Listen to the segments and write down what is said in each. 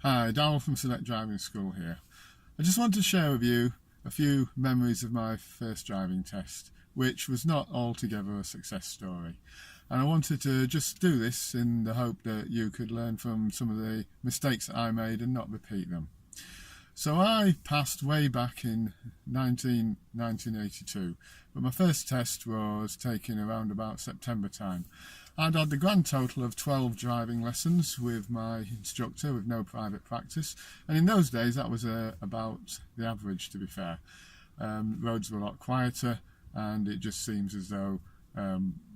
Hi, Darryl from Select Driving School here. I just want to share with you a few memories of my first driving test, which was not altogether a success story. And I wanted to just do this in the hope that you could learn from some of the mistakes that I made and not repeat them. So I passed way back in 1982, but my first test was taken around about September time. I'd had the grand total of 12 driving lessons with my instructor with no private practice, and in those days that was about the average, to be fair. Roads were a lot quieter, and it just seems as though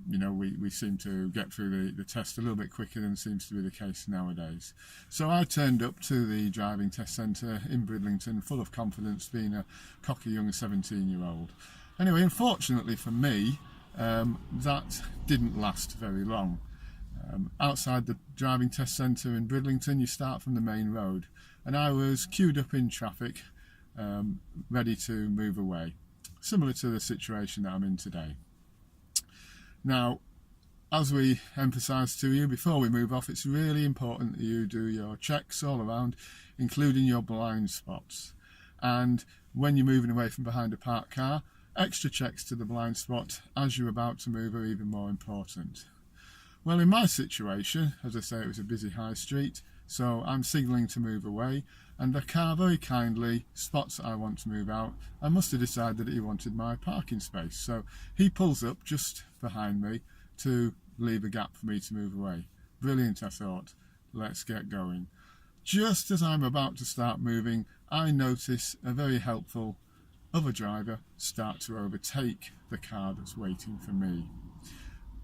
we seem to get through the test a little bit quicker than seems to be the case nowadays. So I turned up to the driving test centre in Bridlington full of confidence, being a cocky young 17-year-old. Anyway, unfortunately for me, that didn't last very long. Outside the driving test centre in Bridlington, you start from the main road, and I was queued up in traffic, ready to move away, similar to the situation that I'm in today. Now, as we emphasised to you before we move off, it's really important that you do your checks all around, including your blind spots. And when you're moving away from behind a parked car, extra checks to the blind spot as you're about to move are even more important. Well, in my situation, as I say, it was a busy high street, so I'm signalling to move away, and the car very kindly spots that I want to move out and must have decided that he wanted my parking space. So he pulls up just behind me to leave a gap for me to move away. Brilliant, I thought. Let's get going. Just as I'm about to start moving, I notice a very helpful other driver start to overtake the car that's waiting for me.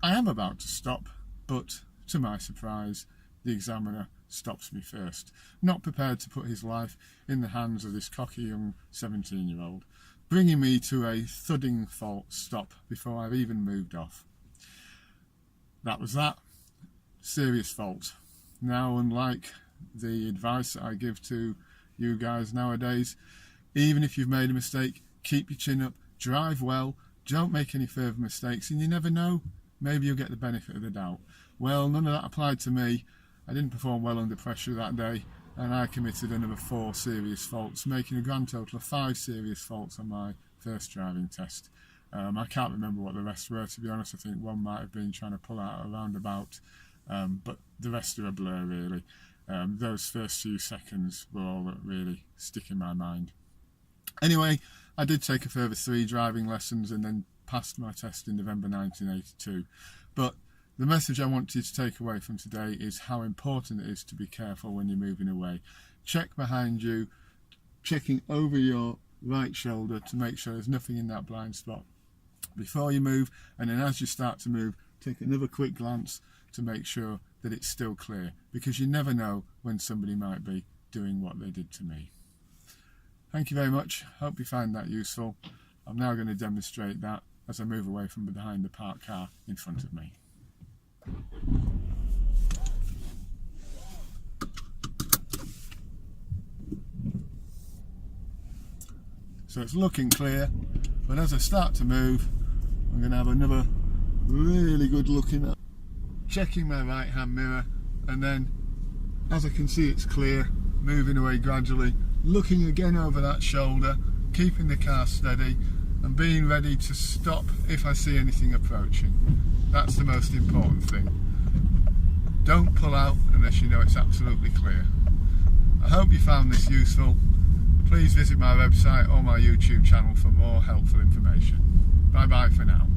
I am about to stop, but to my surprise, the examiner stops me first, not prepared to put his life in the hands of this cocky young 17-year-old, bringing me to a thudding fault stop before I've even moved off. That was that. Serious fault. Now, unlike the advice that I give to you guys nowadays, even if you've made a mistake, keep your chin up, drive well, don't make any further mistakes, and you never know, maybe you'll get the benefit of the doubt. Well, none of that applied to me. I didn't perform well under pressure that day, and I committed another 4 serious faults, making a grand total of 5 serious faults on my first driving test. I can't remember what the rest were, to be honest. I think one might have been trying to pull out a roundabout, but the rest are a blur, really. Those first few seconds were all that really stick in my mind. Anyway, I did take a further 3 driving lessons and then passed my test in November 1982. But the message I want you to take away from today is how important it is to be careful when you're moving away. Check behind you, checking over your right shoulder to make sure there's nothing in that blind spot before you move, and then as you start to move, take another quick glance to make sure that it's still clear, because you never know when somebody might be doing what they did to me. Thank you very much. Hope you find that useful. I'm now going to demonstrate that as I move away from behind the parked car in front of me. So it's looking clear, but as I start to move, I'm going to have another really good looking at checking my right hand mirror, and then as I can see it's clear, moving away gradually, looking again over that shoulder, keeping the car steady and being ready to stop if I see anything approaching. That's the most important thing. Don't pull out unless you know it's absolutely clear. I hope you found this useful. Please visit my website or my YouTube channel for more helpful information. Bye bye for now.